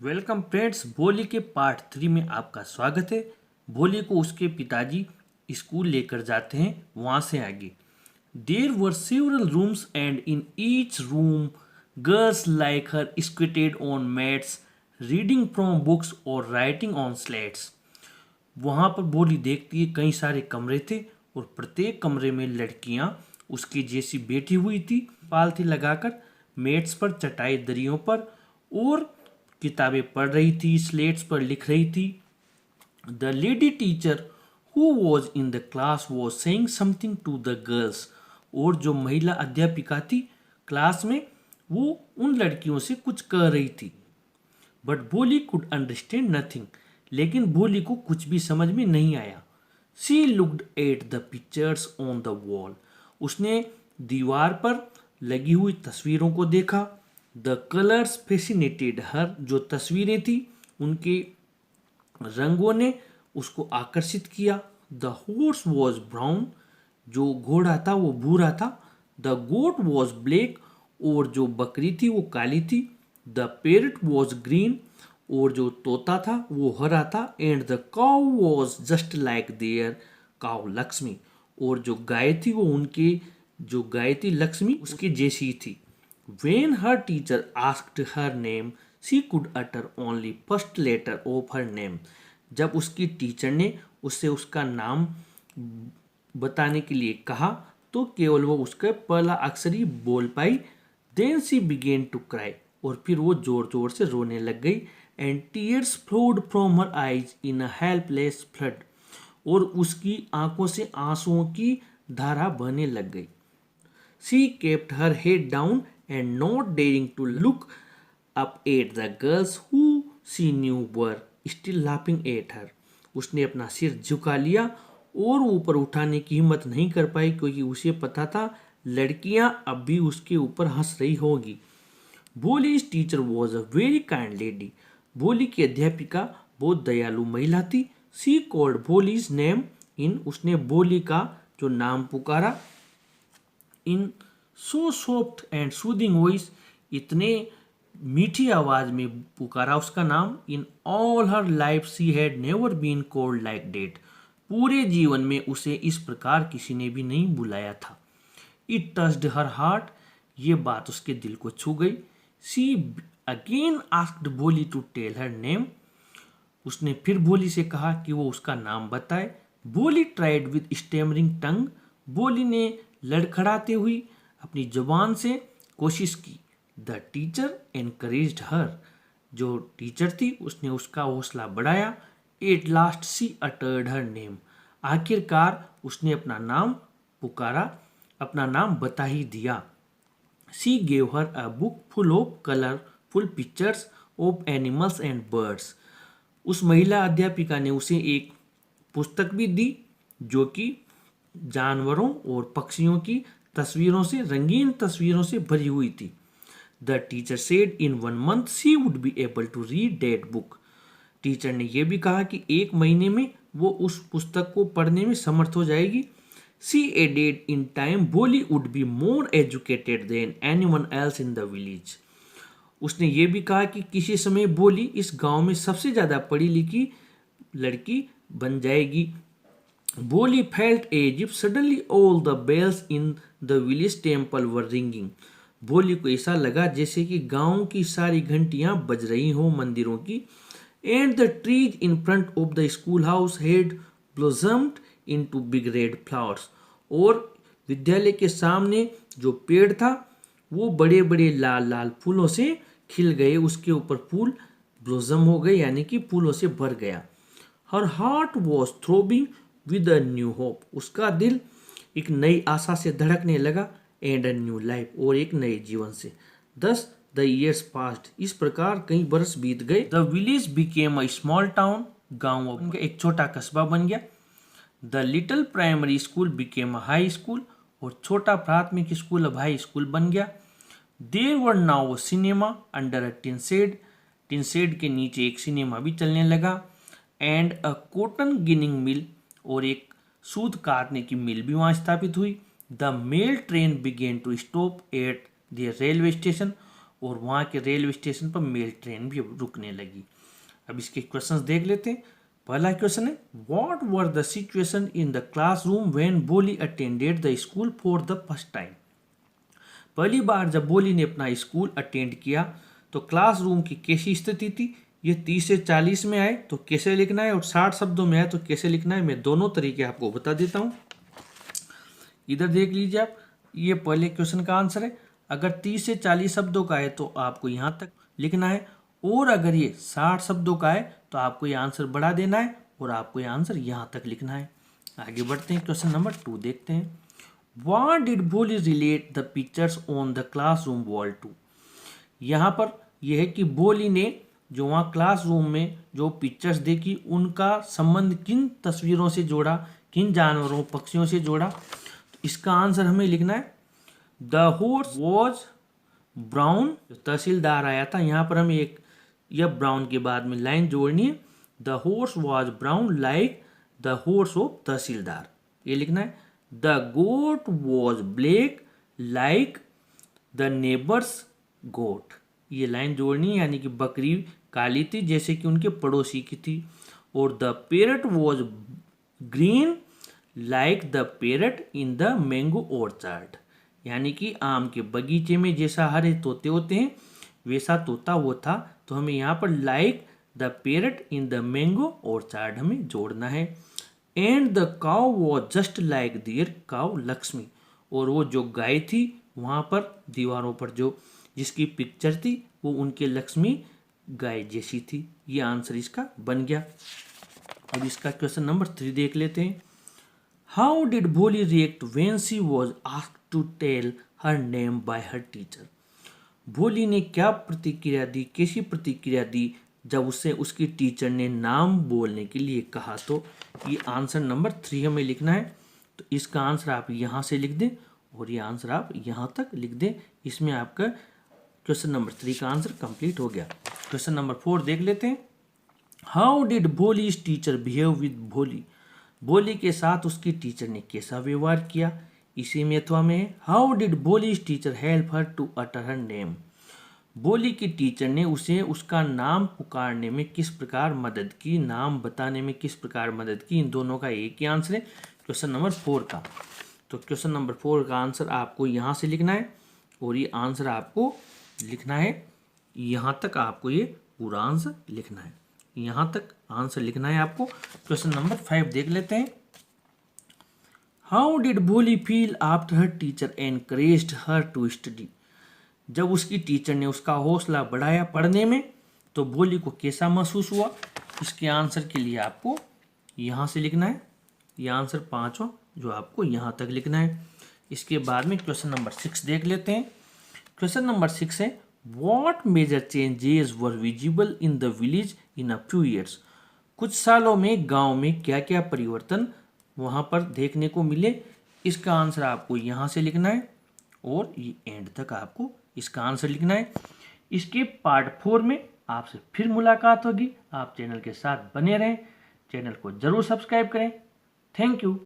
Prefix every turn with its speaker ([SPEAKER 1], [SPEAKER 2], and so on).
[SPEAKER 1] Welcome friends. भोली के part 3 में आपका स्वागत है। भोली को उसके पिताजी स्कूल लेकर जाते हैं। वहाँ से आगे there were several rooms and in each room girls like her squatted on mats reading from books और राइटिंग ऑन स्लेट्स। वहाँ पर भोली देखती है कई सारे कमरे थे और प्रत्येक कमरे में लड़कियाँ उसकी जैसी बैठी हुई थी, पालथी लगाकर मेट्स पर, चटाई दरियों पर, और किताबें पढ़ रही थी, स्लेट्स पर लिख रही थी। The lady teacher who was in the class was saying something to the girls. और जो महिला अध्यापिका थी क्लास में, वो उन लड़कियों से कुछ कह रही थी। बट भोली कुड अंडरस्टैंड नथिंग। लेकिन भोली को कुछ भी समझ में नहीं आया। She looked at the pictures on the wall. उसने दीवार पर लगी हुई तस्वीरों को देखा। The colours fascinated her. जो तस्वीरें थी उनके रंगों ने उसको आकर्षित किया। The horse was brown. जो घोड़ा था वो भूरा था। The goat was black. और जो बकरी थी वो काली थी। The parrot was green. और जो तोता था वो हरा था। And the cow was just like their cow Lakshmi. और जो गाय थी वो उनके जो गाय थी लक्ष्मी उसकी जैसी थी। When her teacher asked her name, she could utter only first letter of her name. जब उसकी टीचर ने उससे उसका नाम बताने के लिए कहा तो केवल वो उसका पहला अक्षर ही बोल पाई। Then she began to cry. और फिर वो जोर जोर से रोने लग गई। And tears flowed from her eyes in a helpless flood. और उसकी आंखों से आंसुओं की धारा बहने लग गई। She kept her head down and not daring to look up at the girls who she knew were still laughing at her. उसने अपना सिर झुका लिया और ऊपर उठाने की हिम्मत नहीं कर पाई, क्योंकि उसे पता था लड़कियां अब भी उसके ऊपर हंस रही होगी। Bholi's teacher was a very kind lady. Bholi की अध्यापिका बहुत दयालु महिला थी। She called Bholi's name in. उसने भोली का जो नाम पुकारा। In so soft and soothing voice. इतने मीठी आवाज में पुकारा उसका नाम। In all her life she had never been called like that. पूरे जीवन में उसे इस प्रकार किसी ने भी नहीं बुलाया था। It touched her heart. ये बात उसके दिल को छू गई। सी अगेन आस्क्ड भोली टू टेल हर नेम। उसने फिर भोली से कहा कि वो उसका नाम बताए। भोली ट्राइड विद स्टेमरिंग टंग। भोली ने लड़खड़ाते हुई अपनी जुबान से कोशिश की। The teacher encouraged her. जो टीचर थी उसने उसका हौसला बढ़ाया। At last she uttered her name. आखिरकार उसने अपना नाम पुकारा, अपना नाम बता ही दिया। सी gave her a book full of colourful pictures of animals and birds. उस महिला अध्यापिका ने उसे एक पुस्तक भी दी जो कि जानवरों और पक्षियों की तस्वीरों से, रंगीन तस्वीरों से भरी हुई थी। The teacher said in 1 month she would be able to read that book. टीचर ने यह भी कहा कि 1 महीने में वो उस पुस्तक को पढ़ने में समर्थ हो जाएगी। सी एडेड इन टाइम भोली would be more educated than anyone else in the village. उसने ये भी कहा कि किसी समय भोली इस गांव में सबसे ज़्यादा पढ़ी लिखी लड़की बन जाएगी। Bholi felt as if suddenly all the bells in the village temple were ringing. Bholi को ऐसा लगा जैसे कि गांव की सारी घंटियां बज रही हों मंदिरों की। And the trees in front of the school house had blossomed into big red flowers. और विद्यालय के सामने जो पेड़ था वो बड़े बड़े लाल लाल फूलों से खिल गए। उसके ऊपर फूल ब्लॉसम हो गए, यानी कि फूलों से भर गया। Her heart was throbbing with a new hope. उसका दिल एक नई आशा से धड़कने लगा। And a new life. और एक नए जीवन से। दस द ईयर्स पास्ड। इस प्रकार कई बरस बीत गए। The village became a small town. गाँव एक छोटा कस्बा बन गया। The little primary school became a high school. और छोटा प्राथमिक स्कूल अब हाई स्कूल बन गया। There were now cinema under a tin shed. Tin shed के नीचे एक सिनेमा भी चलने लगा। And a cotton ginning mill. और एक सूत काटने की मिल भी वहाँ स्थापित हुई। The mail train began to stop at the railway station. और वहाँ के रेलवे स्टेशन पर मेल ट्रेन भी रुकने लगी। अब इसके क्वेश्चंस देख लेते हैं। पहला क्वेश्चन है, what were the situation in the classroom when Bholi attended the school for the first time. पहली बार जब बोली ने अपना स्कूल अटेंड किया तो क्लासरूम की कैसी स्थिति थी। ये 30 से 40 में आए तो कैसे लिखना है और 60 शब्दों में आए तो कैसे लिखना है, मैं दोनों तरीके आपको बता देता हूँ। इधर देख लीजिए आप, ये पहले क्वेश्चन का आंसर है। अगर 30 से 40 शब्दों का है तो आपको यहाँ तक लिखना है, और अगर ये 60 शब्दों का है तो आपको ये आंसर बढ़ा देना है और आपको ये आंसर यहाँ तक लिखना है। आगे बढ़ते हैं, क्वेश्चन नंबर 2 देखते हैं। What did Bholi relate the pictures on the classroom wall to. यहाँ पर यह है कि बोली ने जो वहाँ क्लासरूम में जो पिक्चर्स देखी उनका संबंध किन तस्वीरों से जोड़ा, किन जानवरों पक्षियों से जोड़ा। तो इसका आंसर हमें लिखना है, द हॉर्स वॉज ब्राउन। तहसीलदार आया था, यहाँ पर हमें एक यह ब्राउन के बाद में लाइन जोड़नी है, the horse was brown like the horse of tehsildar, ये लिखना है। The goat was black like the neighbour's goat, ये लाइन जोड़नी है, यानी कि बकरी काली थी जैसे कि उनके पड़ोसी की थी। और the parrot was green like the parrot in the mango orchard, यानी कि आम के बगीचे में जैसा हरे तोते होते हैं वैसा तोता वो था। तो हमें यहाँ पर like the parrot in the mango orchard हमें जोड़ना है। And the cow was just like their cow Lakshmi, और वो जो गाय थी वहाँ पर दीवारों पर जो जिसकी पिक्चर थी वो उनके लक्ष्मी गाय जैसी थी। ये आंसर इसका बन गया। अब इसका क्वेश्चन नंबर 3 देख लेते हैं। How did Bholi react when she was asked to tell her name by her teacher. Bholi ने क्या प्रतिक्रिया दी, कैसी प्रतिक्रिया दी जब उससे उसकी टीचर ने नाम बोलने के लिए कहा। तो ये आंसर नंबर 3 हमें लिखना है। तो इसका आंसर आप यहाँ से लिख दें और ये आंसर आप यहाँ तक लिख दें। इसमें आपका क्वेश्चन नंबर 3 का आंसर कंप्लीट हो गया। क्वेश्चन नंबर 4 देख लेते हैं। How did Bholi's teacher behave with भोली। भोली के साथ उसकी टीचर ने कैसा व्यवहार किया, इसी में अथवा में है। How did Bholi's teacher help her to utter her name. Bholi की टीचर ने उसे उसका नाम पुकारने में किस प्रकार मदद की, नाम बताने में किस प्रकार मदद की। इन दोनों का एक ही आंसर है क्वेश्चन नंबर 4 का। तो क्वेश्चन नंबर 4 का आंसर आपको यहाँ से लिखना है और ये आंसर आपको लिखना है यहाँ तक। आपको ये पूरा आंसर लिखना है, यहाँ तक आंसर लिखना है आपको। क्वेश्चन नंबर 5 देख लेते हैं। How did Bholi feel after her teacher encouraged her to study. जब उसकी टीचर ने उसका हौसला बढ़ाया पढ़ने में तो भोली को कैसा महसूस हुआ। इसके आंसर के लिए आपको यहाँ से लिखना है, ये आंसर 5वां जो आपको यहाँ तक लिखना है। इसके बाद में क्वेश्चन नंबर 6 देख लेते हैं। क्वेश्चन नंबर 6 है, what major changes were visible in the village in a few years. कुछ सालों में गांव में क्या क्या परिवर्तन वहाँ पर देखने को मिले। इसका आंसर आपको यहाँ से लिखना है और ये एंड तक आपको इसका आंसर लिखना है। इसके पार्ट 4 में आपसे फिर मुलाकात होगी। आप चैनल के साथ बने रहें, चैनल को जरूर सब्सक्राइब करें। Thank you.